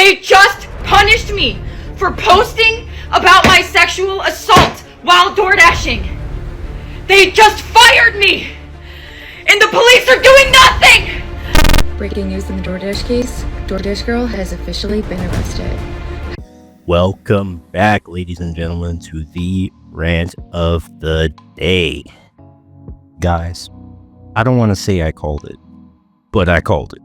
They just punished me for posting about my sexual assault while DoorDashing. They just fired me! And the police are doing nothing! Breaking news in the DoorDash case. DoorDash girl has officially been arrested. Welcome back, ladies and gentlemen, to the rant of the day. Guys, I don't want to say I called it, but I called it.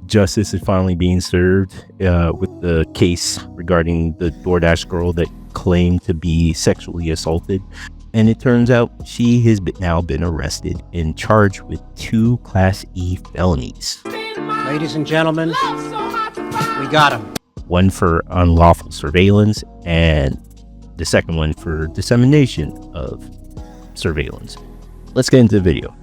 Justice is finally being served with the case regarding the DoorDash girl that claimed to be sexually assaulted. And it turns out she has now been arrested and charged with 2 Class E felonies. Ladies and gentlemen, we got him. One for unlawful surveillance and the second one for dissemination of surveillance. Let's get into the video.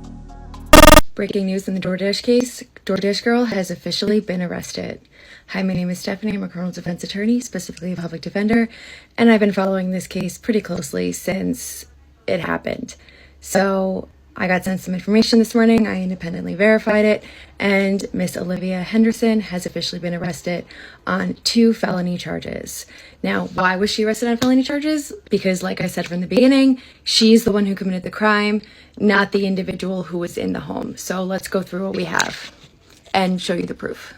Breaking news in the DoorDash case. DoorDash girl has officially been arrested. Hi, my name is Stephanie. I'm a criminal defense attorney, specifically a public defender, and I've been following this case pretty closely since it happened. So I got sent some information this morning. I independently verified it, and Miss Olivia Henderson has officially been arrested on 2 felony charges. Now, why was she arrested on felony charges? Because, like I said from the beginning, she's the one who committed the crime, not the individual who was in the home. So let's go through what we have and show you the proof.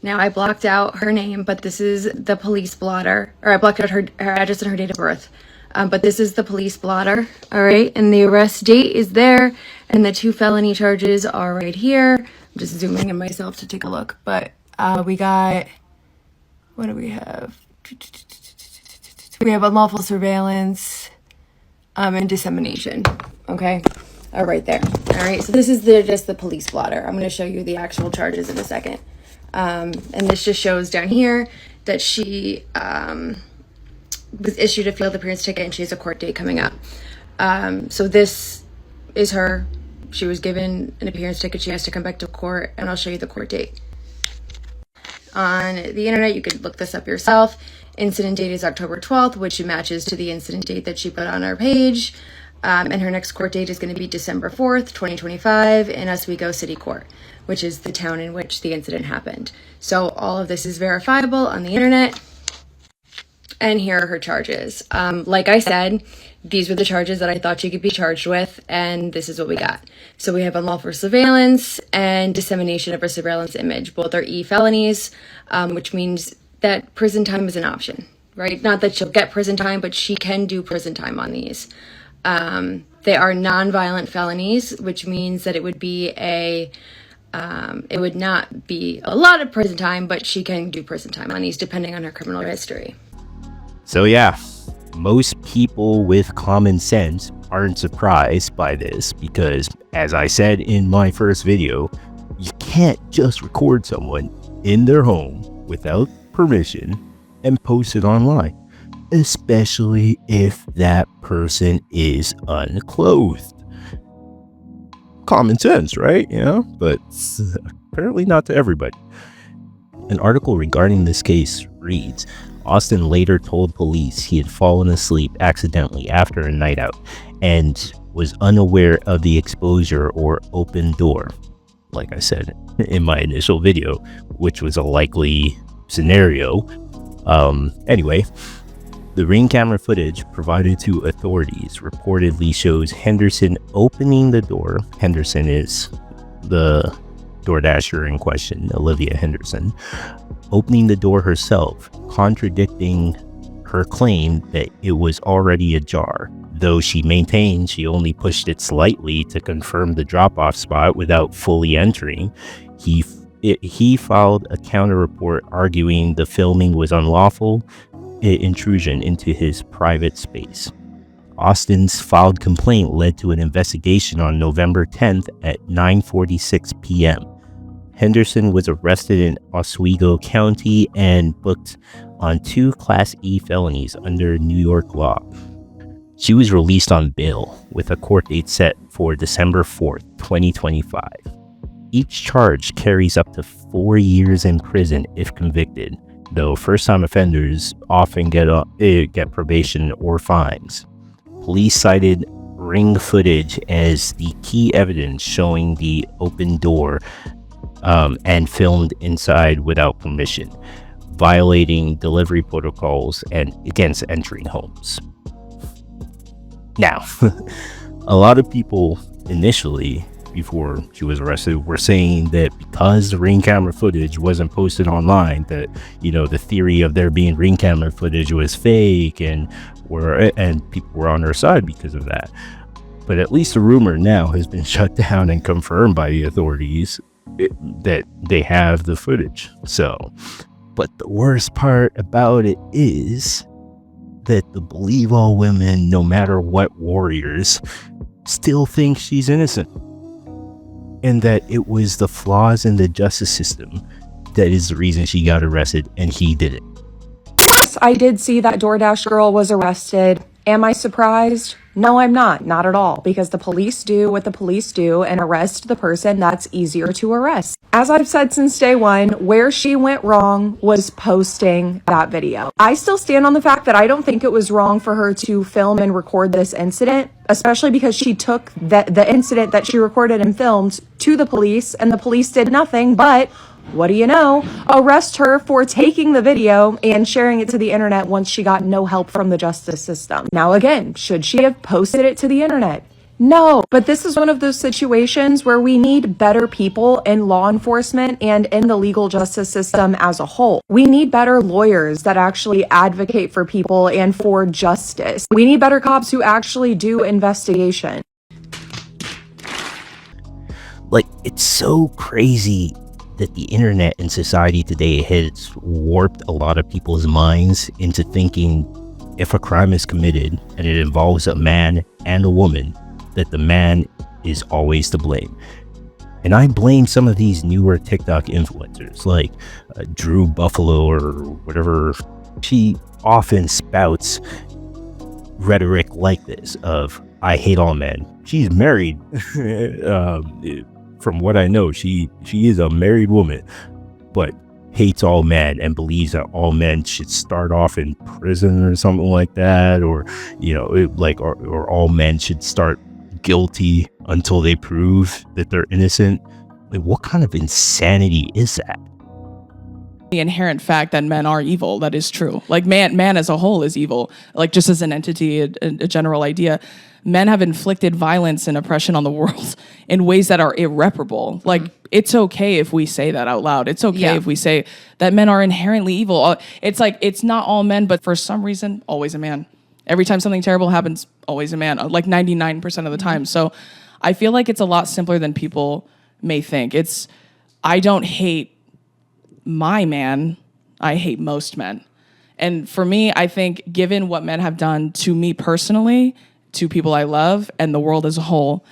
Now, I blocked out her name, but this is the police blotter, or I blocked out her address and her date of birth. But this is the police blotter, all right? And the arrest date is there, and the 2 felony charges are right here. I'm just zooming in myself to take a look. But we got, what do we have? We have unlawful surveillance and dissemination, okay? Right there. All right, so this is just the police blotter. I'm going to show you the actual charges in a second. And this just shows down here that she was issued a field appearance ticket and she has a court date coming up. So this is her. She was given an appearance ticket. She has to come back to court, and I'll show you the court date. On the internet, you could look this up yourself. Incident date is October 12th, which matches to the incident date that she put on our page. And her next court date is going to be December 4th, 2025 in Oswego City Court, which is the town in which the incident happened. So all of this is verifiable on the internet. And here are her charges. Like I said, these were the charges that I thought she could be charged with, and this is what we got. So we have unlawful surveillance and dissemination of a surveillance image. Both are E felonies, which means that prison time is an option, right? Not that she'll get prison time, but she can do prison time on these. They are non-violent felonies, which means that it would be it would not be a lot of prison time, but she can do prison time on these depending on her criminal history. So yeah, most people with common sense aren't surprised by this because, as I said in my first video, you can't just record someone in their home without permission and post it online, especially if that person is unclothed. Common sense, right? You know, but apparently not to everybody. An article regarding this case reads, Austin later told police he had fallen asleep accidentally after a night out and was unaware of the exposure or open door, like I said in my initial video, which was a likely scenario. Anyway, the ring camera footage provided to authorities reportedly shows Henderson opening the door. Henderson is the DoorDasher in question, Olivia Henderson, opening the door herself, contradicting her claim that it was already ajar, though she maintained she only pushed it slightly to confirm the drop-off spot without fully entering. He filed a counter report arguing the filming was unlawful intrusion into his private space. Austin's filed complaint led to an investigation on November 10th at 9:46 p.m. Henderson was arrested in Oswego County and booked on 2 Class E felonies under New York law. She was released on bail with a court date set for December 4th, 2025. Each charge carries up to 4 years in prison if convicted, though first-time offenders often get probation or fines. Police cited ring footage as the key evidence showing the open door and filmed inside without permission. violating delivery protocols and against entering homes. Now, a lot of people initially, before she was arrested, were saying that because the ring camera footage wasn't posted online, that, you know, the theory of there being ring camera footage was fake, and people were on her side because of that. But at least the rumor now has been shut down and confirmed by the authorities that they have the footage. So, but the worst part about it is that the Believe All Women, no matter what warriors, still think she's innocent. And that it was the flaws in the justice system that is the reason she got arrested and he didn't. Yes, I did see that DoorDash girl was arrested. Am I surprised? No, I'm not at all, because the police do what the police do and arrest the person that's easier to arrest. As I've said since day one, where she went wrong was posting that video. I still stand on the fact that I don't think it was wrong for her to film and record this incident, especially because she took the incident that she recorded and filmed to the police, and the police did nothing but, what do you know, arrest her for taking the video and sharing it to the internet once she got no help from the justice system. Now again, should she have posted it to the internet? No, but this is one of those situations where we need better people in law enforcement and in the legal justice system as a whole. We need better lawyers that actually advocate for people and for justice. We need better cops who actually do investigation. Like, it's so crazy that the internet and society today has warped a lot of people's minds into thinking if a crime is committed and it involves a man and a woman, that the man is always to blame. And I blame some of these newer TikTok influencers like Drew Buffalo or whatever. She often spouts rhetoric like this of, I hate all men. She's married. From what I know, she is a married woman, but hates all men and believes that all men should start off in prison or something like that, or, you know, or all men should start guilty until they prove that they're innocent. Like, what kind of insanity is that? The inherent fact that men are evil, that is true. Like, man as a whole is evil. Like, just as an entity, a general idea, men have inflicted violence and oppression on the world in ways that are irreparable. Like, it's okay if we say that out loud. It's okay if we say that men are inherently evil. It's like, it's not all men, but for some reason, always a man. Every time something terrible happens, always a man, like 99% of the time. So I feel like it's a lot simpler than people may think. I don't hate my man, I hate most men. And for me, I think given what men have done to me personally, to people I love, and the world as a whole,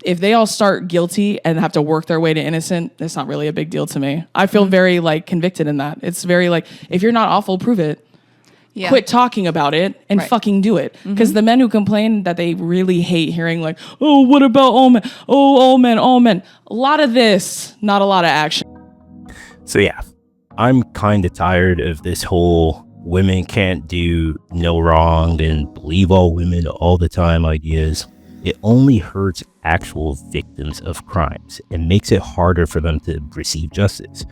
if they all start guilty and have to work their way to innocent, it's not really a big deal to me. I feel very like convicted in that. It's very like, if you're not awful, prove it. Yeah. Quit talking about it and fucking do it. Because the men who complain that they really hate hearing like, oh, what about all men? Oh, all men, all men. A lot of this, not a lot of action. So yeah, I'm kind of tired of this whole women can't do no wrong and believe all women all the time ideas. It only hurts actual victims of crimes and makes it harder for them to receive justice.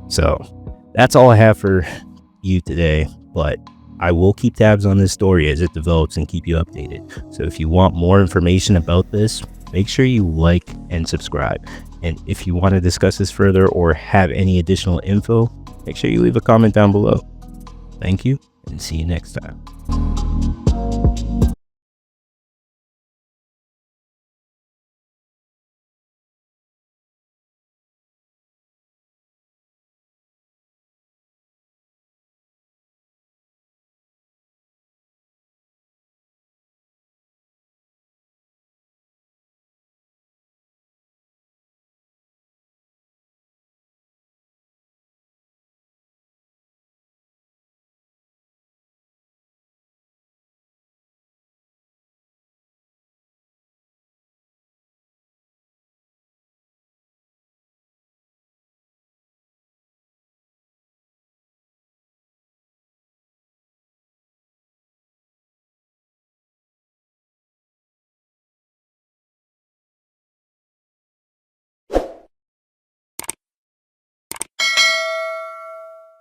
So that's all I have for you today, but I will keep tabs on this story as it develops and keep you updated. So if you want more information about this, make sure you like and subscribe. And if you want to discuss this further or have any additional info, make sure you leave a comment down below. Thank you, and see you next time.